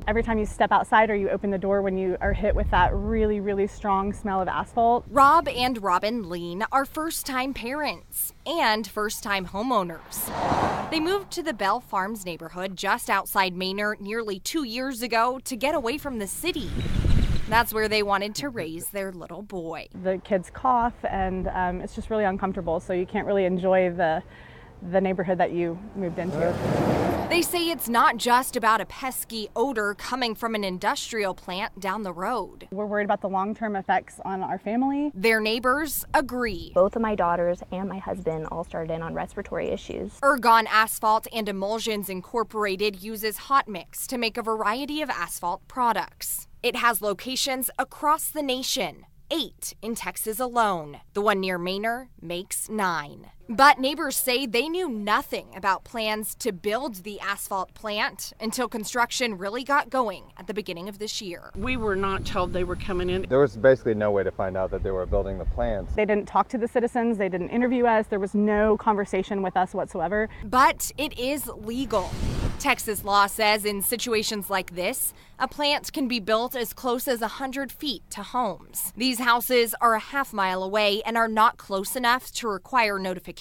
Every time you step outside or you open the door, when you are hit with that really, really strong smell of asphalt. Rob and Robin Lean are first-time parents and first-time homeowners. They moved to the Bell Farms neighborhood just outside Manor nearly 2 years ago to get away from the city. That's where they wanted to raise their little boy. The kids cough, and it's just really uncomfortable, so you can't really enjoy the neighborhood that you moved into. They say it's not just about a pesky odor coming from an industrial plant down the road. We're worried about the long-term effects on our family. Their neighbors agree. Both of my daughters and my husband all started in on respiratory issues. Ergon Asphalt and Emulsions Incorporated uses hot mix to make a variety of asphalt products. It has locations across the nation, 8 in Texas alone. The one near Manor makes 9. But neighbors say they knew nothing about plans to build the asphalt plant until construction really got going at the beginning of this year. We were not told they were coming in. There was basically no way to find out that they were building the plants. They didn't talk to the citizens, they didn't interview us, there was no conversation with us whatsoever. But it is legal. Texas law says in situations like this, a plant can be built as close as 100 feet to homes. These houses are a half-mile away and are not close enough to require notification.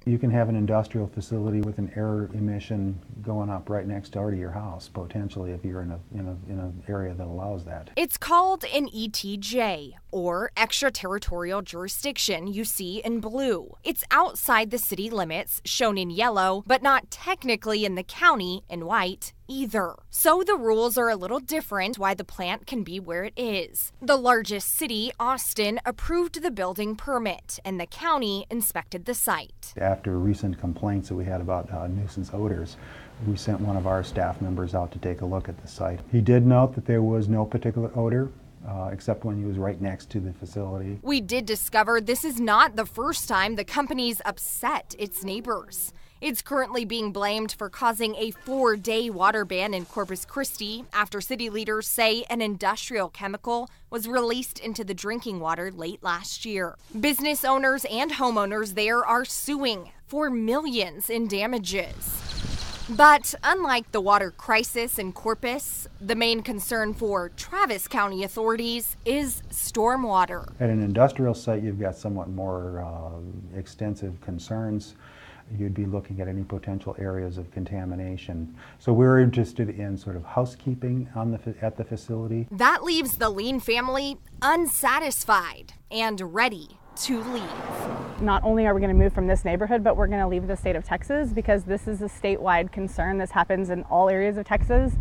You can have an industrial facility with an air emission going up right next door to your house, potentially, if you're in an area that allows that. It's called an ETJ, or extraterritorial jurisdiction, you see in blue. It's outside the city limits, shown in yellow, but not technically in the county, in white, either. So the rules are a little different why the plant can be where it is. The largest city, Austin, approved the building permit, and the county inspected the site. After recent complaints that we had about nuisance odors, we sent one of our staff members out to take a look at the site. He did note that there was no particular odor, except when he was right next to the facility. We did discover this is not the first time the company's upset its neighbors. It's currently being blamed for causing a 4-day water ban in Corpus Christi after city leaders say an industrial chemical was released into the drinking water late last year. Business owners and homeowners there are suing for millions in damages. But unlike the water crisis in Corpus, the main concern for Travis County authorities is stormwater. At an industrial site, you've got somewhat more extensive concerns. You'd be looking at any potential areas of contamination. So we're interested in sort of housekeeping at the facility. That leaves the Lean family unsatisfied and ready to leave. Not only are we going to move from this neighborhood, but we're going to leave the state of Texas because this is a statewide concern. This happens in all areas of Texas.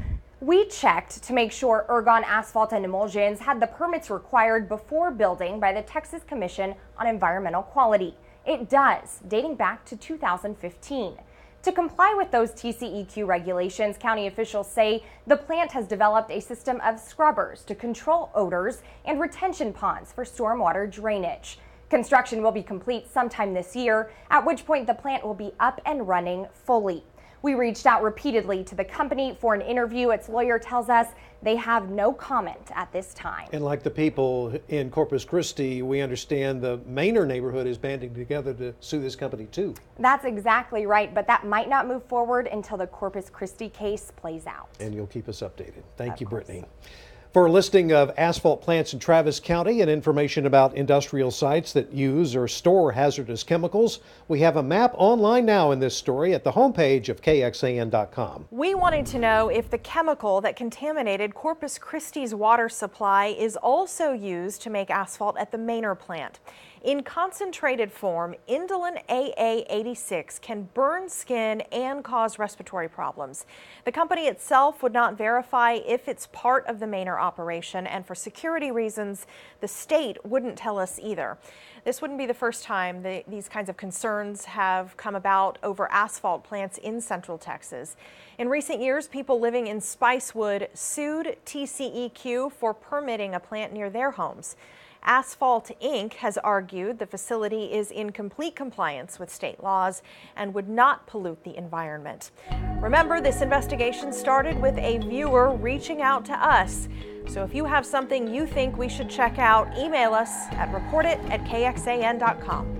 We checked to make sure Ergon Asphalt and Emulsions had the permits required before building by the Texas Commission on Environmental Quality. It does, dating back to 2015. To comply with those TCEQ regulations, county officials say the plant has developed a system of scrubbers to control odors and retention ponds for stormwater drainage. Construction will be complete sometime this year, at which point the plant will be up and running fully. We reached out repeatedly to the company for an interview. Its lawyer tells us they have no comment at this time. And like the people in Corpus Christi, we understand the Manor neighborhood is banding together to sue this company too. That's exactly right, but that might not move forward until the Corpus Christi case plays out. And you'll keep us updated. Thank you, Brittany. For a listing of asphalt plants in Travis County and information about industrial sites that use or store hazardous chemicals, we have a map online now in this story at the homepage of KXAN.com. We wanted to know if the chemical that contaminated Corpus Christi's water supply is also used to make asphalt at the Manor plant. In concentrated form, indolent AA86 can burn skin and cause respiratory problems. The company itself would not verify if it's part of the Manor operation, and for security reasons, the state wouldn't tell us either. This wouldn't be the first time these kinds of concerns have come about over asphalt plants in Central Texas. In recent years, people living in Spicewood sued TCEQ for permitting a plant near their homes. Asphalt Inc. has argued the facility is in complete compliance with state laws and would not pollute the environment. Remember, this investigation started with a viewer reaching out to us. So if you have something you think we should check out, email us at reportit@kxan.com.